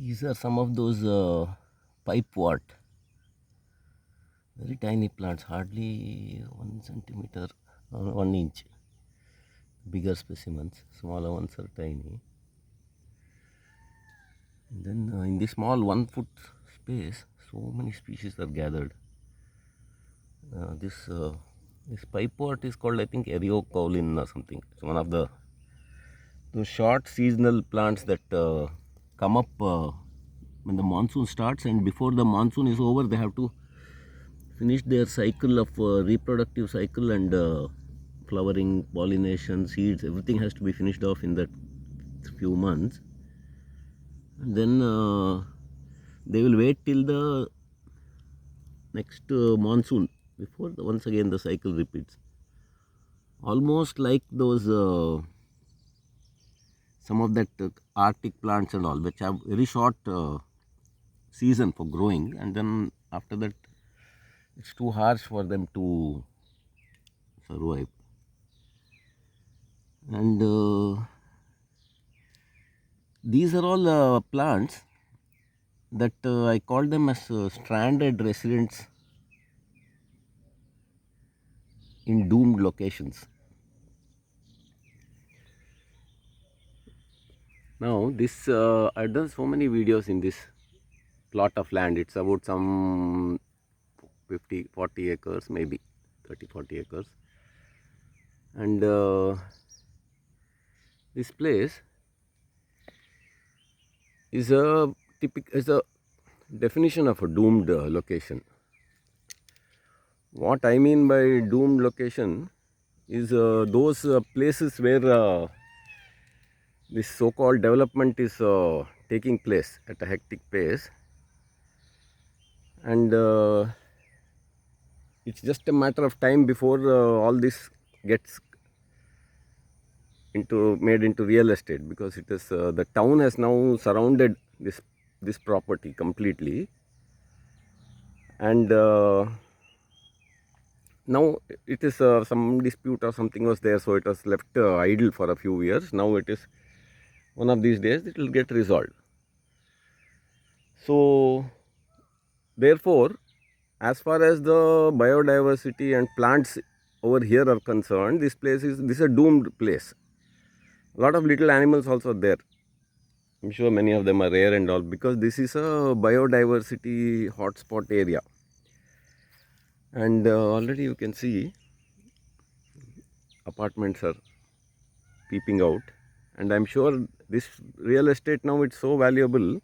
These are some of those pipewort, very tiny plants, hardly 1 centimeter or 1 inch. Bigger specimens, smaller ones are tiny. And then in this small 1 foot space, so many species are gathered. This pipewort is called, I think, Eriocaulin or something. It's one of the those short seasonal plants that come up when the monsoon starts, and before the monsoon is over, they have to finish their cycle of reproductive cycle and flowering, pollination, seeds. Everything has to be finished off in that few months. And then they will wait till the next monsoon before once again the cycle repeats. Almost like those some of that Arctic plants and all, which have very short season for growing, and then after that it's too harsh for them to survive. And these are all plants that I call them as stranded residents in doomed locations. Now this I've done so many videos in this plot of land. It's about some 40 acres, maybe 30-40 acres. And this place is a definition of a doomed location. What I mean by doomed location is those places where this so-called development is taking place at a hectic pace, and it's just a matter of time before all this gets made into real estate, because it is the town has now surrounded this property completely, and now it is some dispute or something was there, so it was left idle for a few years. Now it is one of these days it will get resolved. So therefore, as far as the biodiversity and plants over here are concerned, this is a doomed place. A lot of little animals also there. I'm sure many of them are rare and all, because this is a biodiversity hotspot area. And already you can see apartments are peeping out, and I'm sure this real estate now, it's so valuable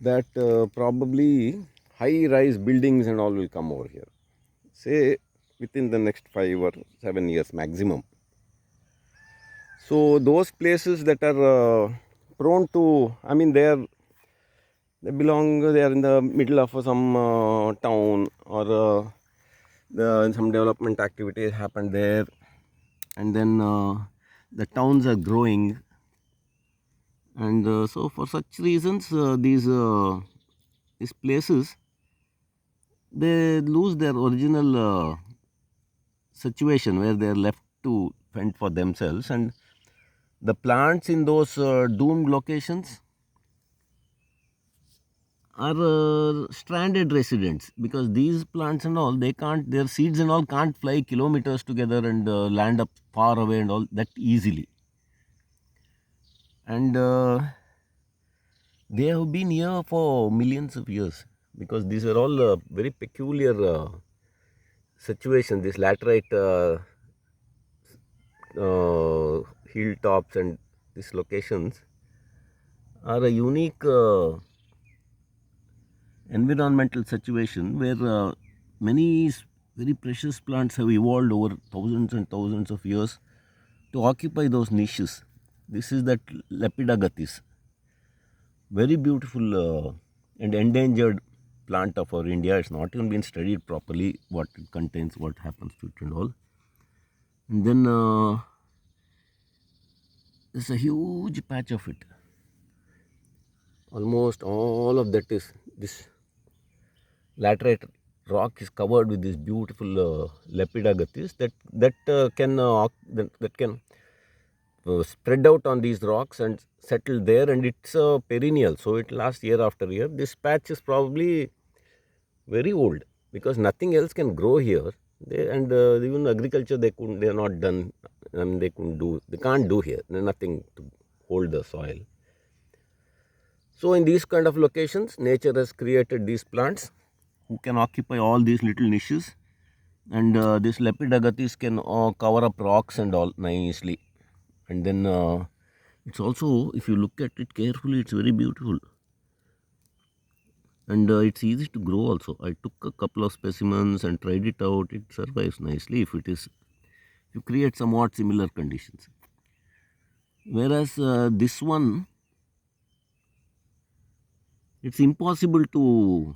that probably high-rise buildings and all will come over here, say within the next 5 or 7 years maximum. So those places that are prone to, I mean, they are in the middle of some town, or some development activities happened there, and then the towns are growing, and so for such reasons these places, they lose their original situation where they are left to fend for themselves, and the plants in those doomed locations are stranded residents, because these plants and all, they can't, their seeds and all can't fly kilometers together and land up far away and all that easily. And they have been here for millions of years, because these are all very peculiar situations. This laterite hilltops and these locations are a unique environmental situation where many very precious plants have evolved over thousands and thousands of years to occupy those niches. This is that Lepidognathis, very beautiful and endangered plant of our India. It's not even been studied properly, what it contains, what happens to it and all. And then there's a huge patch of it. Almost all of that is this laterite rock is covered with this beautiful Lepidognathis that can spread out on these rocks and settled there, and it's perennial, so it lasts year after year. This patch is probably very old because nothing else can grow here. And even agriculture they are not done. I mean, they can't do here. There's nothing to hold the soil. So in these kind of locations, nature has created these plants who can occupy all these little niches, and these Lepidognathis can cover up rocks and all nicely. And then it's also, if you look at it carefully, it's very beautiful. And it's easy to grow also. I took a couple of specimens and tried it out. It survives nicely if you create somewhat similar conditions. Whereas this one, it's impossible to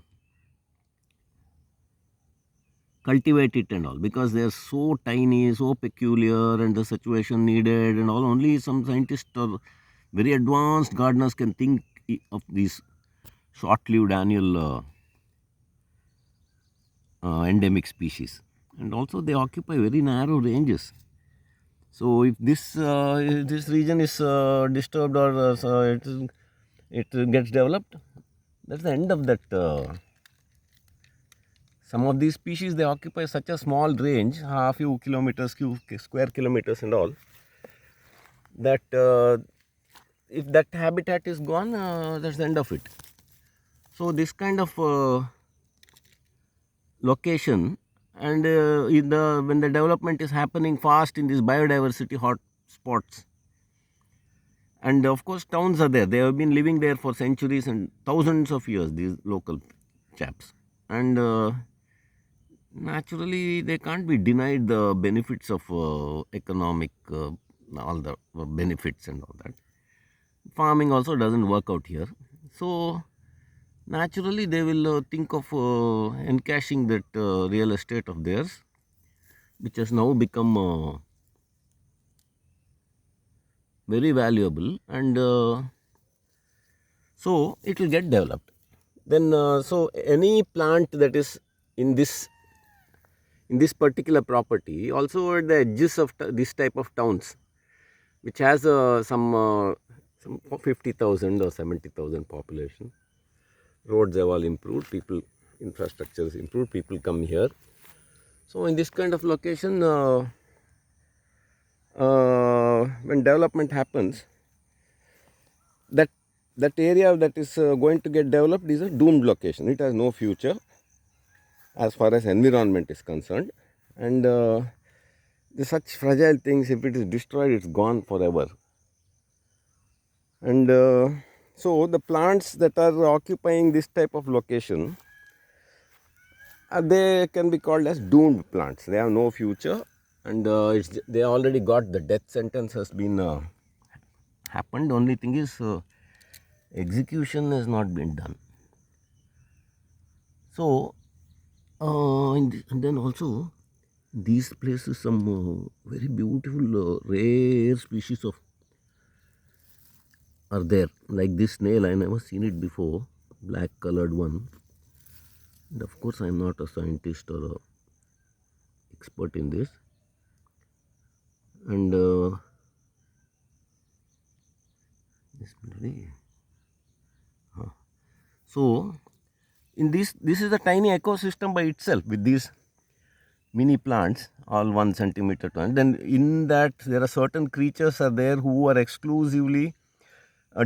cultivate it and all because they're so tiny, so peculiar, and the situation needed and all. Only some scientists or very advanced gardeners can think of these short-lived annual endemic species, and also they occupy very narrow ranges. So if this region is disturbed or it gets developed, that's the end of that. Some of these species, they occupy such a small range, a few kilometers, square kilometers and all, that if that habitat is gone, that's the end of it. So this kind of location, and when the development is happening fast in these biodiversity hot spots, and of course towns are there. They have been living there for centuries and thousands of years, these local chaps, and naturally they can't be denied the benefits of economic, all the benefits and all that. Farming also doesn't work out here, so naturally they will think of encashing that real estate of theirs, which has now become very valuable, and so it will get developed. Then so any plant that is in this particular property, also at the edges of this type of towns, which has some 50,000 or 70,000 population, roads have all improved, infrastructure is improved, people come here. So in this kind of location, when development happens, that area that is going to get developed is a doomed location. It has no future as far as environment is concerned, and such fragile things, if it is destroyed, it's gone forever. And so the plants that are occupying this type of location, they can be called as doomed plants. They have no future, and they already got the death sentence has been happened. Only thing is execution has not been done. So and then also these places, some very beautiful rare species of are there, like this snail. I never seen it before, black colored one. And of course I am not a scientist or a expert in this, and so in this is a tiny ecosystem by itself with these mini plants, all 1 centimeter tall. Then in that there are certain creatures are there who are exclusively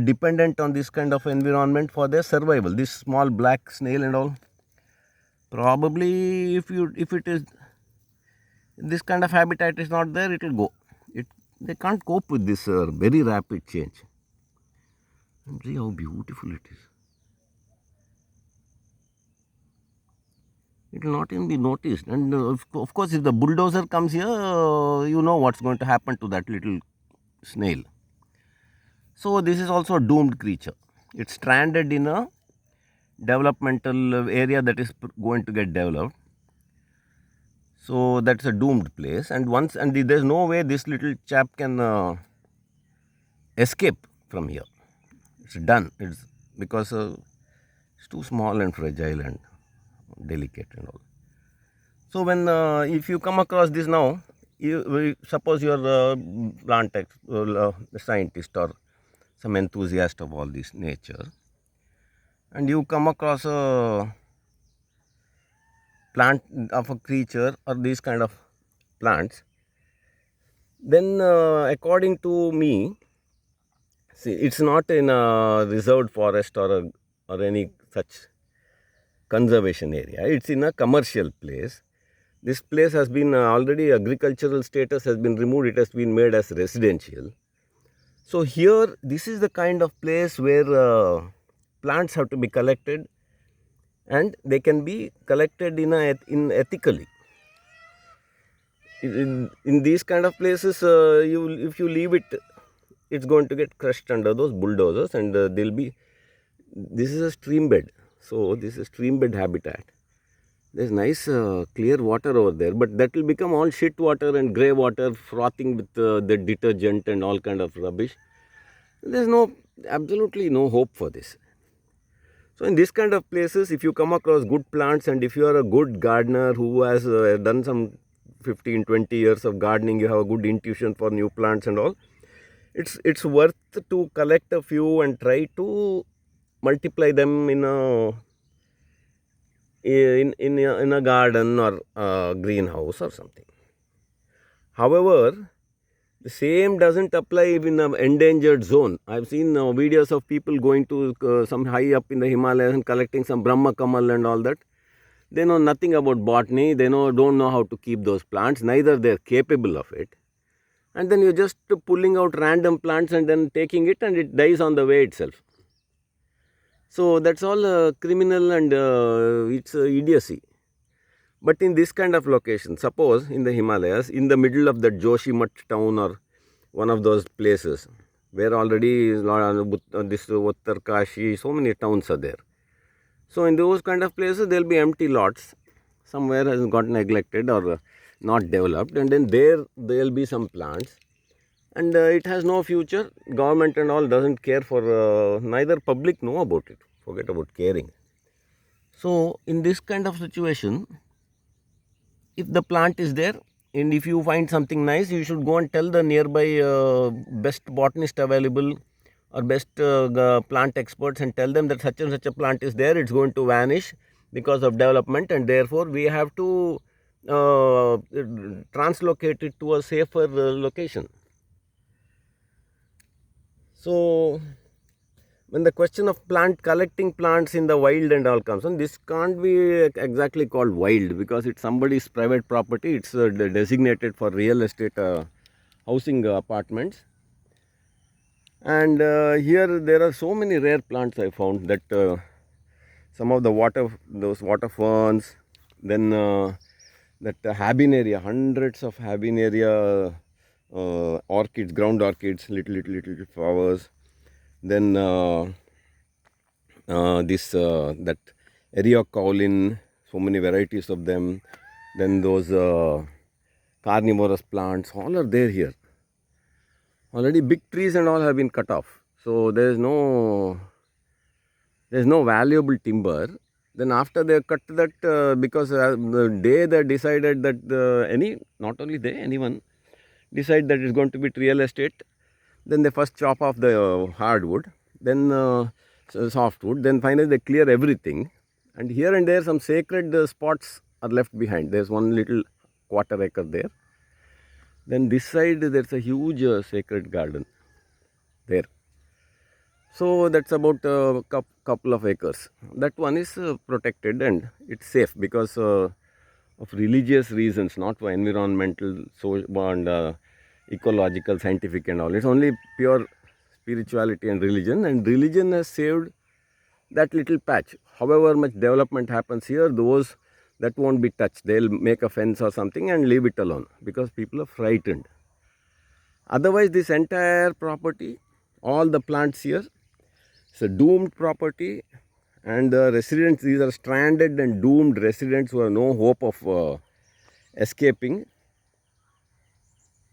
dependent on this kind of environment for their survival. This small black snail and all, probably if it is this kind of habitat is not there, it will go. They can't cope with this very rapid change. And see how beautiful it is. It will not even be noticed. And of course, if the bulldozer comes here, you know what's going to happen to that little snail. So this is also a doomed creature. It's stranded in a developmental area that is going to get developed. So that's a doomed place. And there's no way this little chap can escape from here. It's done. It's because it's too small and fragile and delicate and all. So when if you come across this now, suppose you're a scientist or some enthusiast of all this nature, and you come across a plant of a creature or these kind of plants, then according to me, see, it's not in a reserved forest or any such conservation area. It's in a commercial place. This place has been already agricultural status has been removed. It has been made as residential. So here, this is the kind of place where plants have to be collected, and they can be collected in ethically. In these kind of places, if you leave it, it's going to get crushed under those bulldozers, and there'll be. This is a stream bed, so this is stream bed habitat. There's nice clear water over there, but that will become all shit water and grey water frothing with the detergent and all kind of rubbish. There's absolutely no hope for this. So in this kind of places, if you come across good plants, and if you are a good gardener who has done some 15-20 years of gardening, you have a good intuition for new plants and all, it's worth to collect a few and try to multiply them in a garden or a greenhouse or something. However, the same doesn't apply in an endangered zone. I've seen videos of people going to some high up in the Himalayas and collecting some Brahma Kamal and all that. They know nothing about botany. They don't know how to keep those plants. Neither they're capable of it. And then you're just pulling out random plants and then taking it, and it dies on the way itself. So that's all criminal, and it's idiocy. But in this kind of location, suppose in the Himalayas, in the middle of the Joshimath town or one of those places where already this Uttarkashi, so many towns are there. So in those kind of places, there will be empty lots. Somewhere has got neglected or not developed, and then there will be some plants. And it has no future. Government and all doesn't care for, neither public know about it. Forget about caring. So in this kind of situation, if the plant is there, and if you find something nice, you should go and tell the nearby best botanist available or best plant experts, and tell them that such and such a plant is there, it's going to vanish because of development, and therefore we have to translocate it to a safer location. So when the question of collecting plants in the wild and all comes on, this can't be exactly called wild, because it's somebody's private property. It's designated for real estate housing apartments. And here there are so many rare plants I found, that some of those water ferns, then that habenaria, hundreds of habenaria orchids, ground orchids, little flowers. Then that Eriocaulin, so many varieties of them. Then those carnivorous plants, all are there here. Already big trees and all have been cut off. So there's no valuable timber. Then after they cut that, because the day they decided that not only they, anyone decide that it's going to be real estate, then they first chop off the hardwood, then softwood, then finally they clear everything, and here and there some sacred spots are left behind. There's one little quarter acre there. Then this side there's a huge sacred garden there. So that's about a couple of acres. That one is protected and it's safe because of religious reasons, not for environmental, and ecological, scientific and all. It's only pure spirituality and religion has saved that little patch. However much development happens here, those that won't be touched. They'll make a fence or something and leave it alone because people are frightened. Otherwise, this entire property, all the plants here, it's a doomed property, and the residents, these are stranded and doomed residents who have no hope of escaping.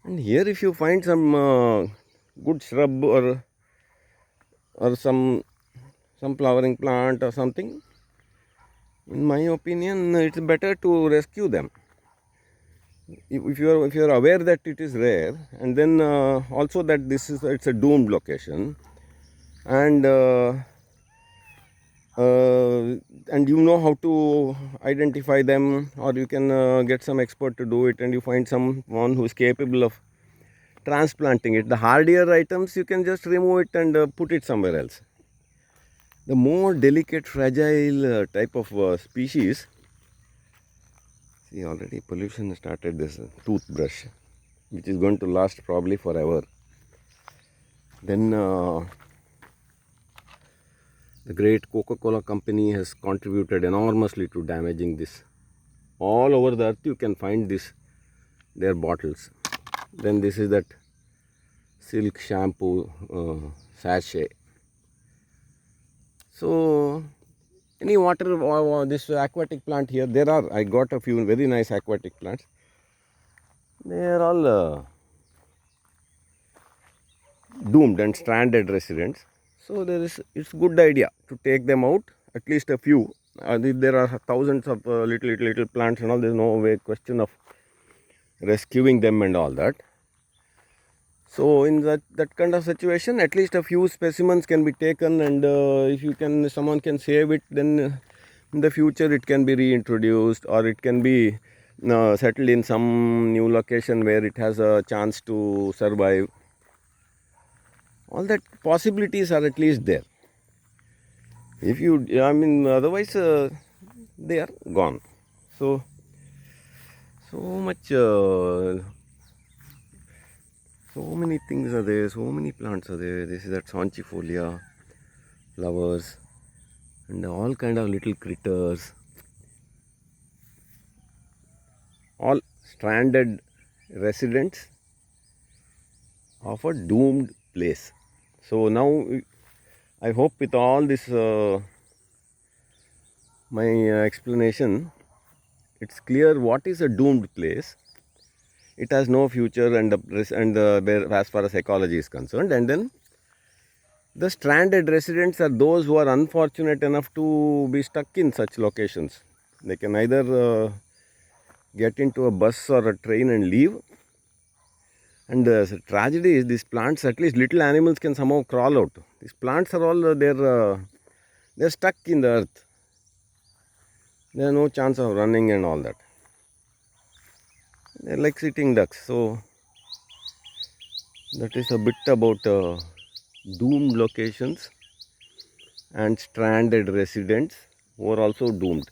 And here if you find some good shrub or some flowering plant or something, in my opinion, it's better to rescue them. if you are aware that it is rare, and then also that it's a doomed location, and and you know how to identify them, or you can get some expert to do it, and you find someone who is capable of transplanting it. The hardier items you can just remove it and put it somewhere else. The more delicate, fragile type of species, see, already pollution started. This toothbrush, which is going to last probably forever. Then the great Coca-Cola company has contributed enormously to damaging this. All over the earth you can find their bottles. Then this is that silk shampoo sachet. So any water or this aquatic plant here, I got a few very nice aquatic plants. They are all doomed and stranded residents. So it's good idea to take them out, at least a few. If there are thousands of little plants and all, there's no way question of rescuing them and all that. So in that kind of situation, at least a few specimens can be taken, and if someone can save it, then in the future it can be reintroduced, or it can be settled in some new location where it has a chance to survive. All that possibilities are at least there. Otherwise they are gone. So much, so many things are there, so many plants are there. This is that Sonchifolia flowers, and all kind of little critters, all stranded residents of a doomed place. So now I hope with all this my explanation, it's clear what is a doomed place. It has no future, and as far as ecology is concerned. And then the stranded residents are those who are unfortunate enough to be stuck in such locations. They can either get into a bus or a train and leave. And the tragedy is, these plants, at least little animals can somehow crawl out. These plants are all they're stuck in the earth. There is no chance of running and all that. They're like sitting ducks. So that is a bit about doomed locations and stranded residents who are also doomed.